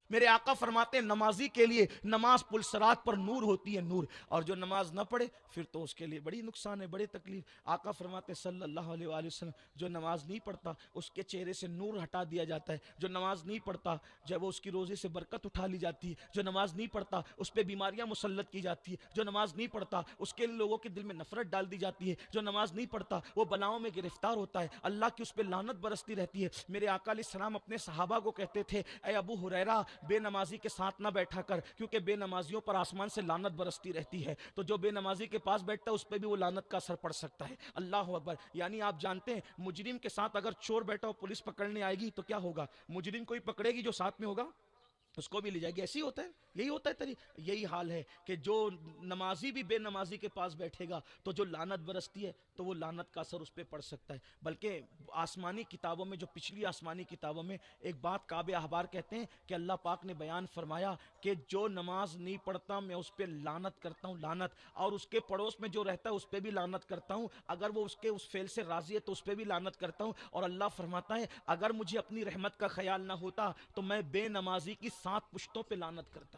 میرے آقا فرماتے ہیں نمازی کے لیے نماز پل صراط پر نور ہوتی ہے، نور، اور جو نماز نہ پڑھے پھر تو اس کے لیے بڑی نقصان ہے، بڑی تکلیف۔ آقا فرماتے ہیں صلی اللہ علیہ وآلہ وسلم جو نماز نہیں پڑھتا اس کے چہرے سے نور ہٹا دیا جاتا ہے، جو نماز نہیں پڑھتا جب وہ اس کی روزے سے برکت اٹھا لی جاتی ہے، جو نماز نہیں پڑھتا اس پہ بیماریاں مسلط کی جاتی ہے، جو نماز نہیں پڑھتا اس کے لوگوں کے دل میں نفرت ڈال دی جاتی ہے، جو نماز نہیں پڑھتا وہ بلاؤں میں گرفتار ہوتا ہے، اللہ کی اس پہ لعنت برستی رہتی ہے۔ میرے آقا علیہ السلام اپنے صحابہ کو کہتے تھے اے ابو ہریرہ بے نمازی کے ساتھ نہ بیٹھا کر، کیونکہ بے نمازیوں پر آسمان سے لعنت برستی رہتی ہے، تو جو بے نمازی کے پاس بیٹھتا ہے اس پہ بھی وہ لعنت کا اثر پڑ سکتا ہے۔ اللہ اکبر۔ یعنی آپ جانتے ہیں مجرم کے ساتھ اگر چور بیٹھا ہو پولیس پکڑنے آئے گی تو کیا ہوگا؟ مجرم کو ہی پکڑے گی، جو ساتھ میں ہوگا اس کو بھی لے جائے گی۔ ایسے ہی ہوتا ہے، یہی ہوتا ہے، یہی حال ہے کہ جو نمازی بھی بے نمازی کے پاس بیٹھے گا تو جو لعنت برستی ہے تو وہ لعنت کا اثر اس پہ پڑ سکتا ہے۔ بلکہ آسمانی کتابوں میں، جو پچھلی آسمانی کتابوں میں ایک بات کعب احبار کہتے ہیں کہ اللہ پاک نے بیان فرمایا کہ جو نماز نہیں پڑھتا میں اس پہ لعنت کرتا ہوں، لعنت، اور اس کے پڑوس میں جو رہتا ہے اس پہ بھی لعنت کرتا ہوں، اگر وہ اس کے اس فعل سے راضی ہے تو اس پہ بھی لعنت کرتا ہوں، اور اللہ فرماتا ہے اگر مجھے اپنی رحمت کا خیال نہ ہوتا تو میں بے نمازی کی 7 پشتوں پہ لعنت کرتا۔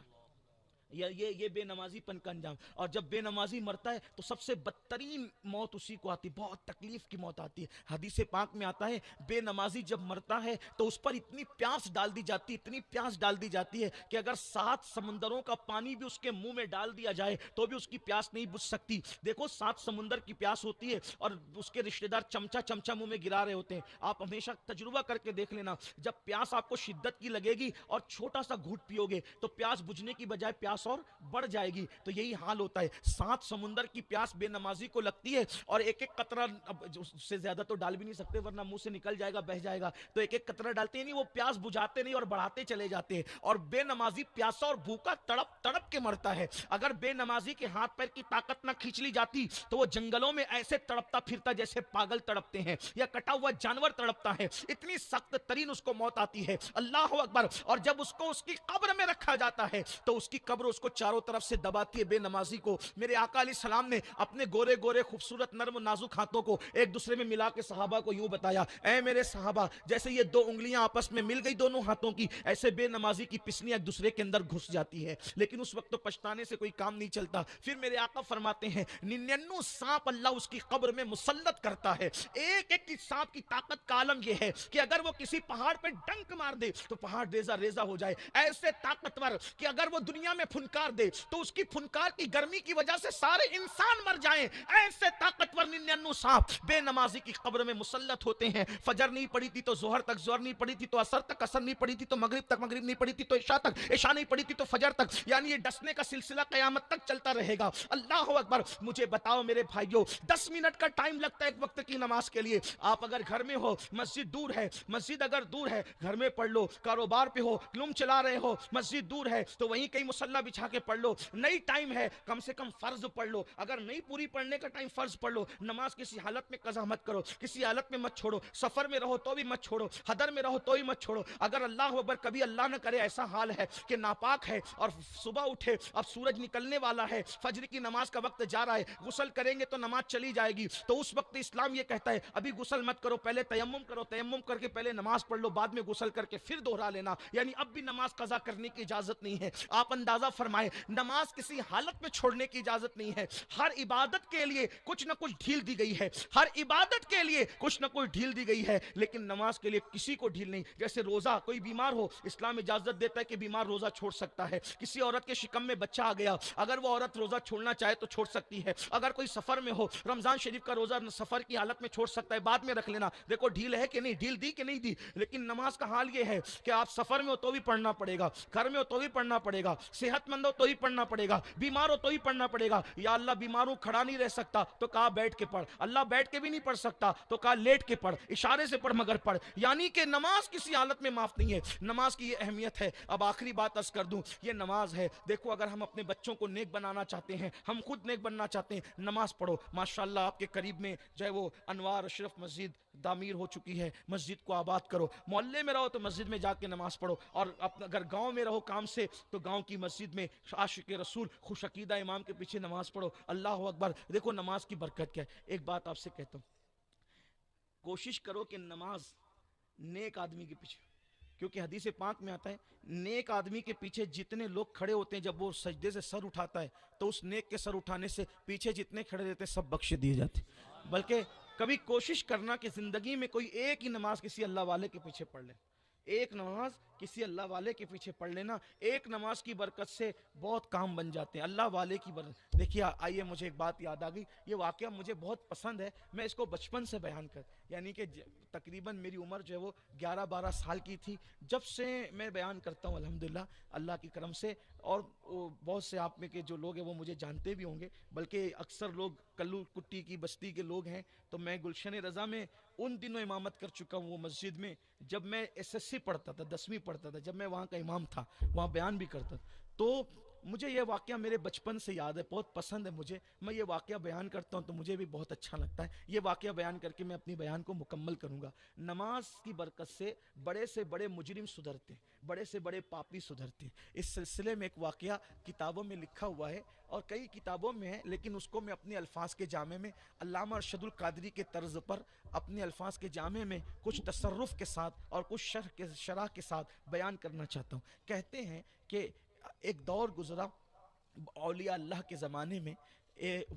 یہ بے نمازی پن کا انجام۔ اور جب بے نمازی مرتا ہے تو سب سے بدترین موت اسی کو آتی، بہت تکلیف کی موت آتی ہے۔ حدیث پاک میں آتا ہے بے نمازی جب مرتا ہے تو اس پر اتنی پیاس ڈال دی جاتی، اتنی پیاس ڈال دی جاتی ہے کہ اگر 7 سمندروں کا پانی بھی اس کے منہ میں ڈال دیا جائے تو بھی اس کی پیاس نہیں بجھ سکتی۔ دیکھو 7 سمندر کی پیاس ہوتی ہے اور اس کے رشتہ دار چمچا چمچا منہ میں گرا رہے ہوتے ہیں۔ آپ ہمیشہ تجربہ کر کے دیکھ لینا، جب پیاس آپ کو شدت کی لگے گی اور چھوٹا سا گھوٹ پیو گے تو پیاس بجھنے کی بجائے پیاس اور بڑھ جائے گی۔ تو یہی حال ہوتا ہے، 7 سمندر کی پیاس بے نمازی کو لگتی ہے، اور ایک ایک قطرہ، اس سے زیادہ تو ڈال بھی نہیں سکتے ورنہ منہ سے نکل جائے گا، بہہ جائے گا، تو ایک ایک قطرہ ڈالتے ہیں، نہیں وہ پیاس بجھاتے نہیں اور بڑھاتے چلے جاتے ہیں۔ اور بے نمازی پیاسا اور بھوکا تڑپ تڑپ کے مرتا ہے۔ اگر بے نمازی کے ہاتھ پیر کی طاقت نہ کھینچ لی جاتی تو وہ جنگلوں میں ایسے تڑپتا پھرتا جیسے پاگل تڑپتے ہیں یا کٹا ہوا جانور تڑپتا ہے، اتنی سخت ترین اس کو موت آتی ہے۔ اللہ اکبر۔ اور جب اس کو اس کی قبر میں رکھا جاتا ہے تو اس کی قبر اس کو چاروں طرف سے دباتی ہے، بے نمازی کو۔ میرے آقا علیہ السلام نے اپنے گورے گورے خوبصورت نرم نازک ہاتھوں کو ایک دوسرے میں ملا کے صحابہ کو یوں بتایا، اے میرے صحابہ، جیسے یہ 2 انگلیاں آپس میں مل گئی دونوں ہاتھوں کی، ایسے بے نمازی کی پسلیاں ایک دوسرے کے اندر گھس جاتی ہے، لیکن اس وقت تو پچھتانے سے کوئی کام نہیں چلتا۔ پھر میرے آقا فرماتے ہیں 99 سانپ اللہ اس کی قبر میں مسلط کرتا ہے۔ ایک ایک سانپ کی طاقت کا عالم یہ ہے کہ اگر وہ کسی پہاڑ پہ ڈنک مار دے تو پہاڑ ریزہ ریزہ ہو جائے، ایسے طاقتور کہ اگر وہ دنیا میں پھنکار دے تو اس کی پھنکار کی گرمی کی وجہ سے سارے انسان مر جائیں، ایسے طاقتور 99 سانپ بے نمازی کی قبر میں مسلط ہوتے ہیں۔ فجر نہیں پڑی تھی تو ظہر تک، ظہر نہیں پڑی تھی تو عصر تک، عصر نہیں پڑی تھی تو مغرب تک، مغرب نہیں پڑی تھی تو عشاء تک، عشاء نہیں پڑی تھی تو فجر تک، یعنی یہ ڈسنے کا سلسلہ قیامت تک چلتا رہے گا۔ اللہ اکبر۔ مجھے بتاؤ میرے بھائیو، 10 منٹ کا ٹائم لگتا ہے ایک وقت کی نماز کے لیے۔ آپ اگر گھر میں ہو، مسجد دور ہے، مسجد اگر دور ہے گھر میں پڑھ لو، کاروبار پہ ہو، لوم چلا رہے ہو، مسجد دور ہے تو وہیں کہیں مصلی بچھا کے پڑھ لو، نہیں ٹائم ہے کم سے کم فرض پڑھ لو، اگر نہیں پوری پڑھنے کا ٹائم فرض پڑھ لو۔ نماز کسی حالت میں قضا مت کرو، کسی حالت میں مت چھوڑو، سفر میں رہو تو بھی مت چھوڑو، حضر میں رہو تو بھی مت چھوڑو۔ اگر اللہ اکبر کبھی اللہ نہ کرے ایسا حال ہے کہ ناپاک ہے اور صبح اٹھے اب سورج نکلنے والا ہے، فجر کی نماز کا وقت جا رہا ہے، غسل کریں گے تو نماز چلی جائے گی، تو اس وقت اسلام یہ کہتا ہے ابھی غسل مت کرو، پہلے تیمم کرو، تیمم کر کے پہلے نماز پڑھ لو، بعد میں غسل کر کے پھر دوہرا لینا، یعنی اب بھی نماز قضا کرنے کی اجازت نہیں ہے۔ آپ اندازہ فرمائیں نماز کسی حالت میں چھوڑنے کی اجازت نہیں ہے۔ ہر عبادت کے لیے کچھ نہ کچھ ڈھیل دی گئی ہے، ہر عبادت کے لیے کچھ نہ کچھ ڈھیل دی گئی ہے، لیکن نماز کے لیے کسی کو ڈھیل نہیں۔ جیسے روزہ، کوئی بیمار ہو اسلام اجازت دیتا ہے کہ بیمار روزہ چھوڑ سکتا ہے، کسی عورت کے شکم میں بچہ آ گیا اگر وہ عورت روزہ چھوڑنا چاہے تو چھوڑ سکتی ہے، اگر کوئی سفر میں ہو رمضان شریف کا روزہ سفر کی حالت میں چھوڑ سکتا ہے، بعد میں رکھ لینا۔ دیکھو ڈھیل ہے کہ نہیں، ڈھیل دی کہ نہیں دی، لیکن نماز کا حال یہ ہے کہ آپ سفر میں ہو تو بھی پڑھنا پڑے گا، گھر میں ہو تو بھی پڑھنا پڑے گا، صحت مند ہو تو ہی پڑھنا پڑے گا، بیمار ہو تو ہی پڑھنا پڑے گا۔ یا اللہ بیمار ہوں کھڑا نہیں رہ سکتا تو کہا بیٹھ کے پڑھ، اللہ بیٹھ کے بھی نہیں پڑھ سکتا تو کہا لیٹ کے پڑھ، اشارے سے پڑھ مگر پڑھ، یعنی کہ نماز کسی حالت میں معاف نہیں ہے۔ نماز کی یہ اہمیت ہے۔ اب آخری بات عرض کر دوں، یہ نماز ہے، دیکھو اگر ہم اپنے بچوں کو نیک بنانا چاہتے ہیں، ہم خود نیک بننا چاہتے ہیں، نماز پڑھو۔ ماشاءاللہ آپ کے قریب میں جو ہے وہ انوار اشرف مسجد تعمیر ہو چکی ہے، مسجد کو آباد کرو، محلے میں رہو تو مسجد میں جا کے نماز پڑھو، اور اگر گاؤں میں رہو کام سے تو گاؤں کی مسجد میں عاشق رسول خوش عقیدہ امام کے پیچھے نماز پڑھو۔ اللہ اکبر۔ دیکھو نماز کی برکت کیا ہے۔ ایک بات آپ سے کہتا ہوں، کوشش کرو کہ نماز نیک آدمی کے پیچھے، کیونکہ حدیث پاک میں آتا ہے نیک آدمی کے پیچھے جتنے لوگ کھڑے ہوتے ہیں جب وہ سجدے سے سر اٹھاتا ہے تو اس نیک کے سر اٹھانے سے پیچھے جتنے کھڑے رہتے ہیں سب بخش دیے جاتے ہیں. بلکہ کبھی کوشش کرنا کہ زندگی میں کوئی ایک ہی نماز کسی اللہ والے کے پیچھے پڑھ لیں. ایک نماز کسی اللہ والے کے پیچھے پڑھ لینا, ایک نماز کی برکت سے بہت کام بن جاتے ہیں اللہ والے کی برکت. دیکھیے آئیے مجھے ایک بات یاد آ گئی, یہ واقعہ مجھے بہت پسند ہے, میں اس کو بچپن سے بیان کر, یعنی کہ تقریباً میری عمر جو ہے وہ 11-12 سال کی تھی جب سے میں بیان کرتا ہوں الحمدللہ اللہ کی کرم سے. اور بہت سے آپ میں کے جو لوگ ہیں وہ مجھے جانتے بھی ہوں گے, بلکہ اکثر لوگ کلو کٹی کی بستی کے لوگ ہیں. تو میں گلشن رضا میں ان دنوں امامت کر چکا ہوں وہ مسجد میں جب میں SSC پڑھتا تھا, 10ویں پڑھتا تھا, جب میں وہاں کا امام تھا, وہاں بیان بھی کرتا. تو مجھے یہ واقعہ میرے بچپن سے یاد ہے, بہت پسند ہے مجھے, میں یہ واقعہ بیان کرتا ہوں تو مجھے بھی بہت اچھا لگتا ہے. یہ واقعہ بیان کر کے میں اپنی بیان کو مکمل کروں گا. نماز کی برکت سے بڑے مجرم سدھرتے ہیں, بڑے سے بڑے پاپی سدھرتے ہیں. اس سلسلے میں ایک واقعہ کتابوں میں لکھا ہوا ہے اور کئی کتابوں میں ہے, لیکن اس کو میں اپنے الفاظ کے جامع میں علامہ ارشد القادری کے طرز پر اپنے الفاظ کے جامع میں کچھ تصرف کے ساتھ اور کچھ شرح کے ساتھ بیان کرنا چاہتا ہوں. کہتے ہیں کہ ایک دور گزرا اولیاء اللہ کے زمانے میں,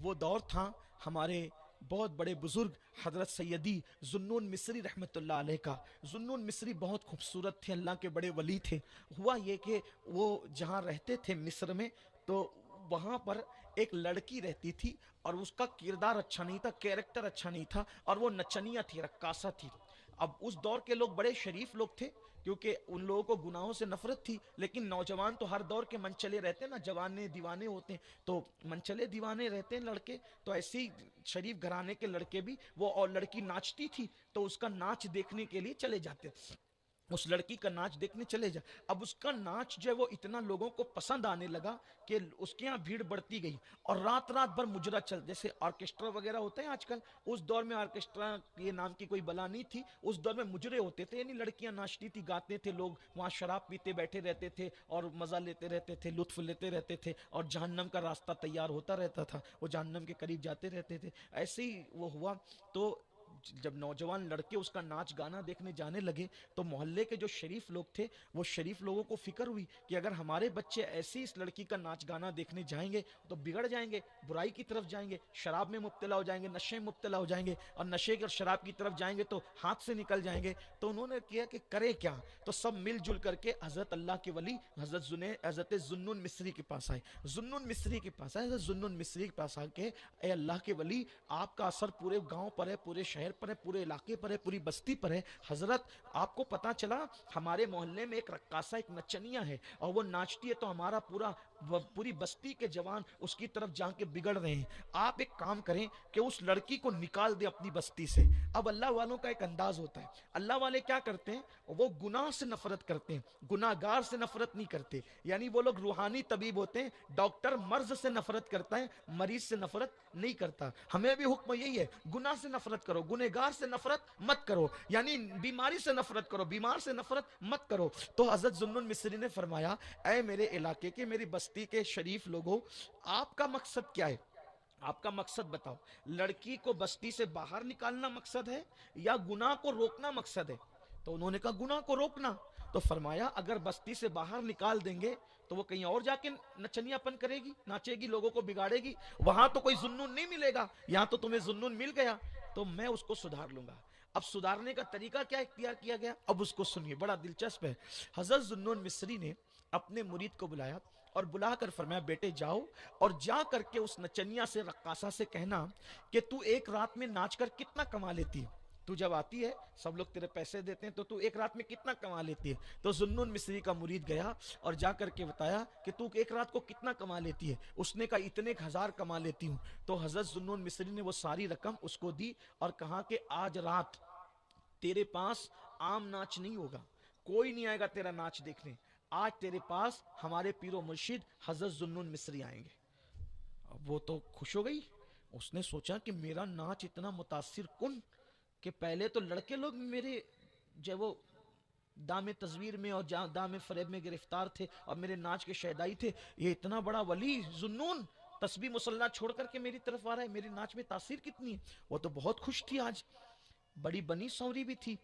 وہ دور تھا ہمارے بہت بڑے بزرگ حضرت سیدی ذوالنون مصری رحمۃ اللہ علیہ کا. ذوالنون مصری بہت خوبصورت تھے, اللہ کے بڑے ولی تھے. ہوا یہ کہ وہ جہاں رہتے تھے مصر میں, تو وہاں پر ایک لڑکی رہتی تھی اور اس کا کردار اچھا نہیں تھا, کیریکٹر اچھا نہیں تھا, اور وہ نچنیا تھی, رقاصہ تھی. اب اس دور کے لوگ بڑے شریف لوگ تھے کیونکہ ان لوگوں کو گناہوں سے نفرت تھی, لیکن نوجوان تو ہر دور کے منچلے رہتے ہیں نا, جوانے دیوانے ہوتے ہیں, تو منچلے دیوانے رہتے ہیں لڑکے. تو ایسے ہی شریف گھرانے کے لڑکے بھی, وہ اور لڑکی ناچتی تھی تو اس کا ناچ دیکھنے کے لیے چلے جاتے, اس لڑکی کا ناچ دیکھنے چلے جا. اب اس کا ناچ جو ہے وہ اتنا لوگوں کو پسند آنے لگا کہ اس کے یہاں بھیڑ بڑھتی گئی, اور رات رات بھر مجرا چل, جیسے آرکیسٹرا وغیرہ ہوتے ہیں آج کل, اس دور میں آرکیسٹرا یہ نام کی کوئی بلا نہیں تھی, اس دور میں مجرے ہوتے تھے, یعنی لڑکیاں ناچتی تھی, گاتے تھے, لوگ وہاں شراب پیتے بیٹھے رہتے تھے اور مزہ لیتے رہتے تھے, لطف لیتے رہتے تھے, اور جہنم کا راستہ تیار ہوتا رہتا تھا, وہ جہنم کے قریب جاتے رہتے تھے. ایسے ہی وہ ہوا. تو جب نوجوان لڑکے اس کا ناچ گانا دیکھنے جانے لگے تو محلے کے جو شریف لوگ تھے, وہ شریف لوگوں کو فکر ہوئی کہ اگر ہمارے بچے ایسی اس لڑکی کا ناچ گانا دیکھنے جائیں گے تو بگڑ جائیں گے, برائی کی طرف جائیں گے, شراب میں مبتلا ہو جائیں گے, نشے میں مبتلا ہو جائیں گے, اور نشے اور شراب کی طرف جائیں گے تو ہاتھ سے نکل جائیں گے. تو انہوں نے کیا کہ کرے کیا, تو سب مل جل کر کے حضرت اللہ کے ولی حضرت ذوالنون مصری کے پاس آئے. ذوالنون مصری کے پاس آئے, حضرت ذوالنون مصری کے پاس آ کے, اے اللہ کے ولی, آپ کا اثر پورے گاؤں پر ہے, پورے شہر پر ہے, پورے علاقے پر ہے, پوری بستی پر ہے. حضرت آپ کو پتا چلا ہمارے محلے میں ایک رقاصہ, ایک نچنیا ہے, اور وہ ناچتی ہے تو ہمارا پوری بستی کے جوان اس کی طرف جا کے بگڑ رہے ہیں. آپ ایک کام کریں کہ اس لڑکی کو نکال دیں اپنی بستی سے. اب اللہ والوں کا ایک انداز ہوتا ہے, اللہ والے کیا کرتے ہیں, وہ گناہ سے نفرت کرتے ہیں, گناہ گار سے نفرت نہیں کرتے. یعنی وہ لوگ روحانی طبیب ہوتے ہیں, ڈاکٹر مرض سے نفرت کرتا ہے, مریض سے نفرت نہیں کرتا. ہمیں بھی حکم یہی ہے, گناہ سے نفرت کرو, گنہگار سے نفرت مت کرو, یعنی بیماری سے نفرت کرو, بیمار سے نفرت مت کرو. تو حضرت ذوالنون مصری نے فرمایا, اے میرے علاقے کے, میری بستی کے شریف لوگوں, آپ کا مقصد کیا ہے, آپ کا مقصد بتاؤ. لڑکی کو بستی سے باہر نکالنا مقصد ہے یا گناہ کو روکنا مقصد ہے؟ تو انہوں نے کہا گناہ کو روکنا. تو فرمایا اگر بستی سے باہر نکال دیں گے تو وہ کہیں اور جا کے نچنیا پن کرے گی, ناچے گی, لوگوں کو بگاڑے گی, وہاں تو کوئی ذوالنون نہیں ملے گا, یہاں تو تمہیں ذوالنون مل گیا, تو میں اس کو سدھار لوں گا. اب سدھارنے کا طریقہ کیا اختیار کیا گیا, اب اس کو سنیے, بڑا دلچسپ ہے. حضرت ذوالنون مصری نے اپنے مرید کو بلایا اور بلا کر فرمایا, بیٹے جاؤ اور جا کر کے اس نچنیا سے, رقاصہ سے کہنا کہ تو ایک رات میں ناچ کر کتنا کما لیتی ہے, تو جب آتی ہے سب لوگ تیرے پیسے دیتے ہیں, تو ایک رات میں کتنا کما لیتی ہے. تو ذوالنون مصری کا مرید گیا اور جا کر کے بتایا کہ تو ایک رات کو کتنا کما لیتی ہے. اس نے کہا اتنے 1000 کما لیتی ہوں. تو حضرت ذوالنون مصری نے وہ ساری رقم اس کو دی اور کہا کہ آج رات تیرے پاس عام ناچ نہیں ہوگا, کوئی نہیں آئے گا تیرا ناچ دیکھنے, آج تیرے پاس ہمارے پیر و مرشد حضرت ذوالنون مصری آئیں گے. اب وہ تو خوش ہو گئی, اس نے سوچا کہ میرا ناچ اتنا متاثر کن کہ پہلے تو لڑکے لوگ میرے جو وہ دام تصویر میں اور دام فریب میں گرفتار تھے اور میرے ناچ کے شیدائی تھے, یہ اتنا بڑا ولی ذوالنون تسبیح مصلی چھوڑ کر کے میری طرف آ رہا ہے, میرے ناچ میں تاثیر کتنی ہے. وہ تو بہت خوش تھی, آج بڑی بنی سوری بھی تھی.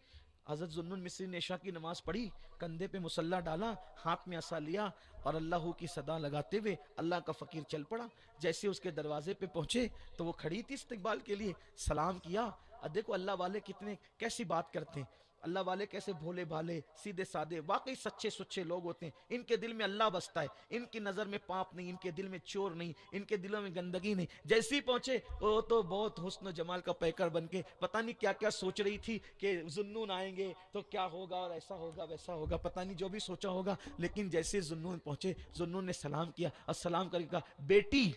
حضرت ذوالنون مصری نے عشاء کی نماز پڑھی، کندھے پہ مصلا ڈالا، ہاتھ میں عصا لیا اور اللہ کی صدا لگاتے ہوئے اللہ کا فقیر چل پڑا۔ جیسے اس کے دروازے پہ پہنچے تو وہ کھڑی تھی استقبال کے لیے، سلام کیا۔ اب دیکھو اللہ والے کتنے کیسی بات کرتے ہیں، اللہ والے کیسے بھولے بھالے سیدھے سادے واقعی سچے سچے لوگ ہوتے ہیں۔ ان کے دل میں اللہ بستا ہے، ان کی نظر میں پاپ نہیں، ان کے دل میں چور نہیں، ان کے دلوں میں گندگی نہیں۔ جیسے ہی پہنچے وہ تو بہت حسن و جمال کا پیکر بن کے پتہ نہیں کیا کیا سوچ رہی تھی کہ ذوالنون آئیں گے تو کیا ہوگا اور ایسا ہوگا ویسا ہوگا، پتہ نہیں جو بھی سوچا ہوگا۔ لیکن جیسے ذوالنون پہنچے، ذوالنون نے سلام کیا اور سلام کر کے کہا بیٹی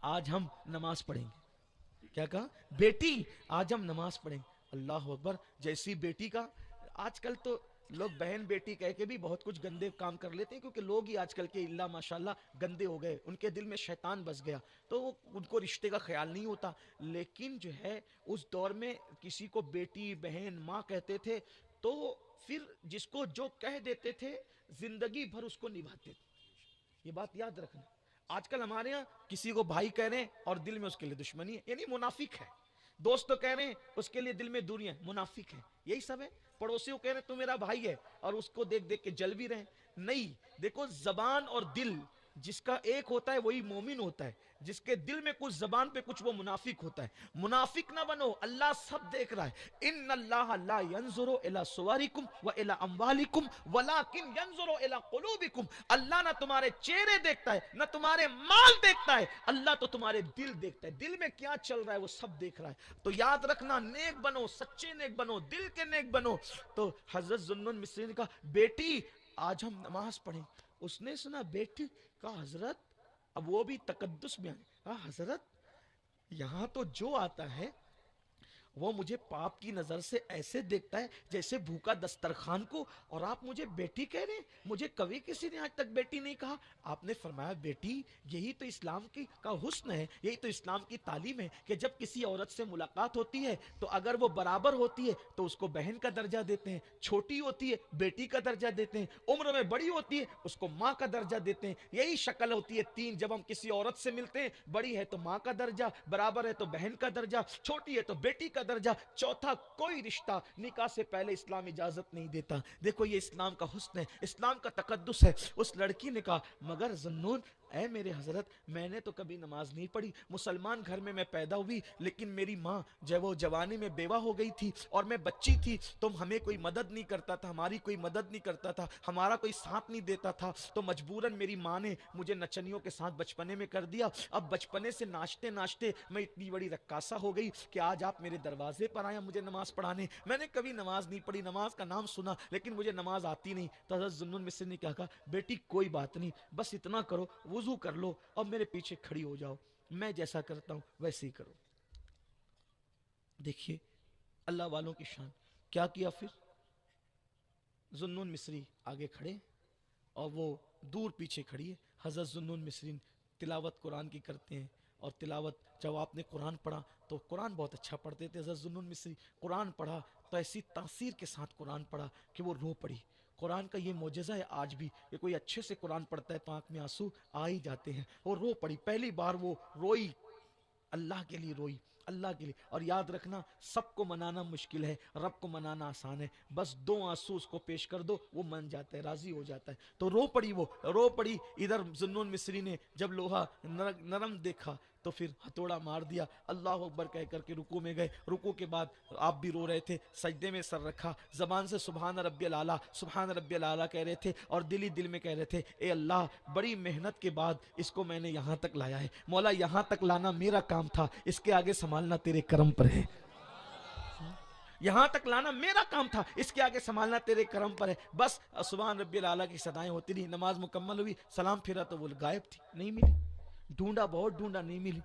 آج ہم نماز پڑھیں گے۔ کیا کہا؟ بیٹی آج ہم نماز پڑھیں گے۔ اللہ اکبر۔ جیسی بیٹی کا، آج کل تو لوگ بہن بیٹی کہہ کے بھی بہت کچھ گندے کام کر لیتے ہیں، کیونکہ لوگ ہی آج کل کے اللہ ماشاءاللہ گندے ہو گئے، ان کے دل میں شیطان بس گیا تو ان کو رشتے کا خیال نہیں ہوتا۔ لیکن جو ہے اس دور میں کسی کو بیٹی بہن ماں کہتے تھے تو پھر جس کو جو کہہ دیتے تھے زندگی بھر اس کو نبھاتے تھے۔ یہ بات یاد رکھنا۔ آج کل ہمارے ہاں کسی کو بھائی کہہ رہے ہیں اور دل میں اس کے لیے دشمنی ہے، یعنی منافق ہے۔ دوست تو کہہ رہے ہیں اس کے لیے دل میں دوریاں، منافق ہے۔ یہی سب ہے۔ پڑوسی کو کہہ رہے ہیں تو میرا بھائی ہے اور اس کو دیکھ دیکھ کے جل بھی رہے ہیں۔ نہیں، دیکھو زبان اور دل جس کا ایک ہوتا ہے وہی مومن ہوتا ہے، جس کے دل میں کچھ زبان پہ کچھ وہ منافق ہوتا ہے۔ منافق نہ بنو، اللہ سب دیکھ رہا ہے۔ ان اللہ لا ينظر الى صورکم والى اموالکم ولکن ينظر الى قلوبکم۔ اللہ نہ تمہارے چہرے دیکھتا ہے نہ تمہارے مال دیکھتا ہے، اللہ تو تمہارے دل دیکھتا ہے۔ دل میں کیا چل رہا ہے وہ سب دیکھ رہا ہے۔ تو یاد رکھنا، نیک بنو، سچے نیک بنو، دل کے نیک بنو۔ تو حضرت ذوالنون مصری نے کہا بیٹی آج ہم نماز پڑھیں۔ اس نے سنا بیٹی، کہا حضرت، اب وہ بھی تقدس میں آئے، کہا حضرت یہاں تو جو آتا ہے وہ مجھے پاپ کی نظر سے ایسے دیکھتا ہے جیسے بھوکا دسترخوان کو، اور آپ مجھے بیٹی کہہ رہے ہیں؟ مجھے کبھی کسی نے آج تک بیٹی نہیں کہا۔ آپ نے فرمایا بیٹی یہی تو اسلام کی کا حسن ہے، یہی تو اسلام کی تعلیم ہے کہ جب کسی عورت سے ملاقات ہوتی ہے تو اگر وہ برابر ہوتی ہے تو اس کو بہن کا درجہ دیتے ہیں، چھوٹی ہوتی ہے بیٹی کا درجہ دیتے ہیں، عمر میں بڑی ہوتی ہے اس کو ماں کا درجہ دیتے ہیں۔ یہی شکل ہوتی ہے تین، جب ہم کسی عورت سے ملتے ہیں، بڑی ہے تو ماں کا درجہ، برابر ہے تو بہن کا درجہ، چھوٹی ہے تو بیٹی کا درجہ، چوتھا کوئی رشتہ نکاح سے پہلے اسلام اجازت نہیں دیتا۔ دیکھو یہ اسلام کا حسن ہے، اسلام کا تقدس ہے۔ اس لڑکی نے کہا مگر ذوالنون اے میرے حضرت میں نے تو کبھی نماز نہیں پڑھی، مسلمان گھر میں پیدا ہوئی لیکن میری ماں جب وہ جوانی میں بیوہ ہو گئی تھی اور میں بچی تھی تو ہمیں کوئی مدد نہیں کرتا تھا، ہماری کوئی مدد نہیں کرتا تھا، ہمارا کوئی ساتھ نہیں دیتا تھا، تو مجبوراً میری ماں نے مجھے نچنیوں کے ساتھ بچپنے میں کر دیا۔ اب بچپنے سے ناچتے ناچتے میں اتنی بڑی رقاصہ ہو گئی کہ آج آپ میرے دروازے پر آیا مجھے نماز پڑھانے۔ میں نے کبھی نماز نہیں پڑھی، نماز کا نام سنا لیکن مجھے نماز آتی نہیں۔ تو حضرت ذوالنون مصری نے کہا بیٹی کوئی بات نہیں، بس اتنا کرو وضو کر لو اور میرے پیچھے کھڑی ہو جاؤ، میں جیسا کرتا ہوں ویسے ہی کرو۔ دیکھیے اللہ والوں کی شان کیا کیا۔ پھر ذوالنون مصری آگے کھڑے اور وہ دور پیچھے کھڑی ہے۔ حضرت ذوالنون مصری تلاوت قرآن کی کرتے ہیں، اور تلاوت جب آپ نے قرآن پڑھا تو قرآن بہت اچھا پڑھتے تھے حضرت ذوالنون مصری۔ قرآن پڑھا تو ایسی تاثیر کے ساتھ قرآن پڑھا کہ وہ رو پڑی۔ قرآن کا یہ معجزہ ہے آج بھی کہ کوئی اچھے سے قرآن پڑھتا ہے تو آنکھ میں آنسو آ ہی جاتے ہیں۔ وہ رو پڑی، پہلی بار وہ روئی، اللہ کے لیے روئی، اللہ کے لیے۔ اور یاد رکھنا سب کو منانا مشکل ہے، رب کو منانا آسان ہے، بس دو آنسو اس کو پیش کر دو وہ من جاتا ہے، راضی ہو جاتا ہے۔ تو رو پڑی، وہ رو پڑی۔ ادھر ذوالنون مصری نے جب لوہا نرم دیکھا تو پھر ہتھوڑا مار دیا، اللہ اکبر کہہ کر کے رکوع میں گئے۔ رکوع کے بعد آپ بھی رو رہے تھے، سجدے میں سر رکھا، زبان سے سبحان ربی الاعلیٰ سبحان ربی الاعلیٰ کہہ رہے تھے، اور دل میں کہہ رہے تھے اے اللہ بڑی محنت کے بعد اس کو میں نے یہاں تک لایا ہے، مولا یہاں تک لانا میرا کام تھا، اس کے آگے سنبھالنا تیرے کرم پر ہے۔ یہاں تک لانا میرا کام تھا، اس کے آگے سنبھالنا تیرے کرم پر ہے۔ بس سبحان ربی الاعلیٰ کی صدائیں ہوتی رہی، نماز مکمل ہوئی، سلام پھرا تو وہ غائب تھی، نہیں ملی۔ ڈھونڈا، بہت ڈھونڈا، نہیں ملی،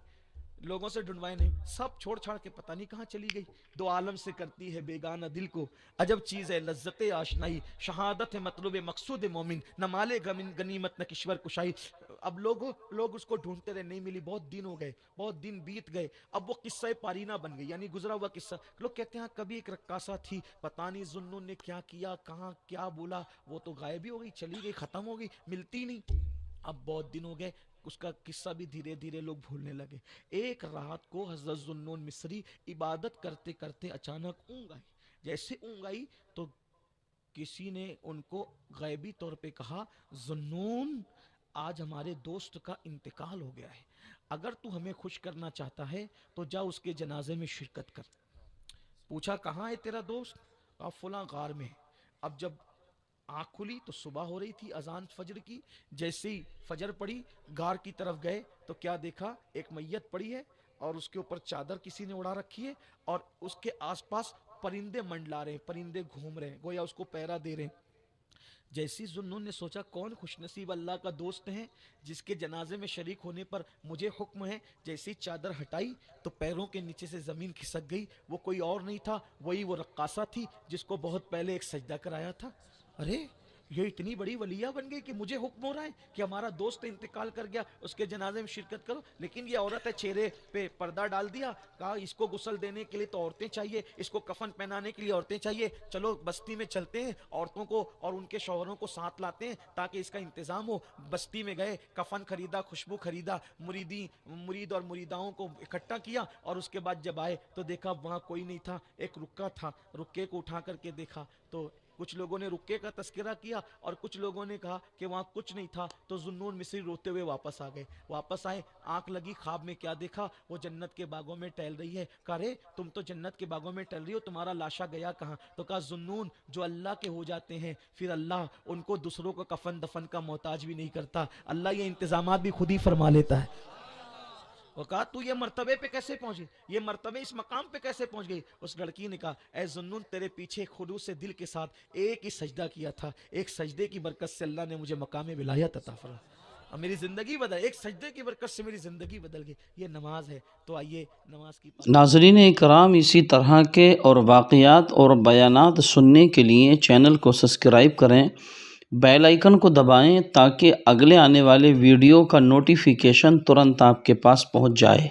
لوگوں سے ڈھونڈوائے نہیں، سب چھوڑ چھاڑ کے پتہ نہیں کہاں چلی گئی۔ دو عالم سے کرتی ہے بیگانہ دل کو، عجب چیز ہے لذت آشنائی، شہادت ہے مطلوب مقصود مومن، نہ مالے غنیمت نہ کشور کشائی۔ اب لوگ اس کو ڈھونڈتے رہے، نہیں ملی، بہت دن ہو گئے، بہت دن بیت گئے، اب وہ قصہ پارینہ بن گئی، یعنی گزرا ہوا قصہ۔ لوگ کہتے ہیں کبھی ایک رقاصہ تھی، پتہ نہیں ذوالنون نے کیا کیا، کہاں کیا بولا، وہ تو غائب ہی ہو گئی، چلی گئی، ختم ہو گئی، ملتی نہیں۔ اب بہت دن ہو گئے، اس کا قصہ بھی دھیرے دھیرے لوگ بھولنے لگے۔ ایک رات کو حضرت ذوالنون مصری عبادت کرتے کرتے اچانک اونگ آئی، جیسے اونگ آئی تو کسی نے ان کو غیبی طور پہ کہا ذوالنون آج ہمارے دوست کا انتقال ہو گیا ہے، اگر تو ہمیں خوش کرنا چاہتا ہے تو جا اس کے جنازے میں شرکت کر۔ پوچھا کہاں ہے تیرا دوست؟ کہا فلاں غار میں۔ اب جب آنکھ کھلی تو صبح ہو رہی تھی، اذان فجر کی، جیسے ہی فجر پڑی غار کی طرف گئے تو کیا دیکھا؟ ایک میت پڑی ہے اور اس کے اوپر چادر کسی نے اڑا رکھی ہے اور اس کے آس پاس پرندے منڈلا رہے ہیں، پرندے گھوم رہے ہیں، گویا اس کو پہرا دے رہے ہیں۔ جیسی ذوالنون نے سوچا کون خوش نصیب اللہ کا دوست ہے جس کے جنازے میں شریک ہونے پر مجھے حکم ہے، جیسی چادر ہٹائی تو پیروں کے نیچے سے زمین کھسک گئی، وہ کوئی اور نہیں تھا، وہی وہ رقاصہ تھی جس کو بہت پہلے ایک سجدہ کرایا تھا۔ ارے یہ اتنی بڑی ولیہ بن گئی کہ مجھے حکم ہو رہا ہے کہ ہمارا دوست انتقال کر گیا، اس کے جنازے میں شرکت کرو، لیکن یہ عورت ہے، چہرے پہ پردہ ڈال دیا، کہا اس کو غسل دینے کے لیے تو عورتیں چاہیے، اس کو کفن پہنانے کے لیے عورتیں چاہیے، چلو بستی میں چلتے ہیں، عورتوں کو اور ان کے شوہروں کو ساتھ لاتے ہیں تاکہ اس کا انتظام ہو۔ بستی میں گئے، کفن خریدا، خوشبو خریدا، مرید اور مریداؤں کو اکٹھا کیا، اور اس کے بعد جب آئے تو دیکھا وہاں کوئی نہیں تھا، ایک رکا تھا، رکے کو اٹھا کر کے دیکھا تو کچھ لوگوں نے رکے کا تذکرہ کیا اور کچھ لوگوں نے کہا کہ وہاں کچھ نہیں تھا، تو ذوالنون مصری روتے ہوئے واپس آ گئے۔ واپس آئے، آنکھ لگی، خواب میں کیا دیکھا؟ وہ جنت کے باغوں میں ٹہل رہی ہے۔ کہا رے تم تو جنت کے باغوں میں ٹہل رہی ہو، تمہارا لاشا گیا کہاں؟ تو کہا ذوالنون جو اللہ کے ہو جاتے ہیں پھر اللہ ان کو دوسروں کو کفن دفن کا محتاج بھی نہیں کرتا، اللہ یہ انتظامات بھی خود ہی فرما لیتا ہے۔ وہ کہا تو یہ مرتبے پہ کیسے پہنچی، یہ مرتبے اس مقام پہ کیسے پہنچ گئی؟ اس لڑکی نے کہا اے ذوالنون تیرے پیچھے خلوص دل کے ساتھ ایک ہی سجدہ کیا تھا، ایک سجدے کی برکت سے اللہ نے مجھے مقام ولایت عطا فرمایا اور میری زندگی بدل، ایک سجدے کی برکت سے میری زندگی بدل گئی۔ یہ نماز ہے، تو آئیے نماز کی ناظرین اکرام، اسی طرح کے اور واقعات اور بیانات سننے کے لیے چینل کو سبسکرائب کریں، بیل آئیکن کو دبائیں تاکہ اگلے آنے والے ویڈیو کا نوٹیفیکیشن ترنت آپ کے پاس پہنچ جائے۔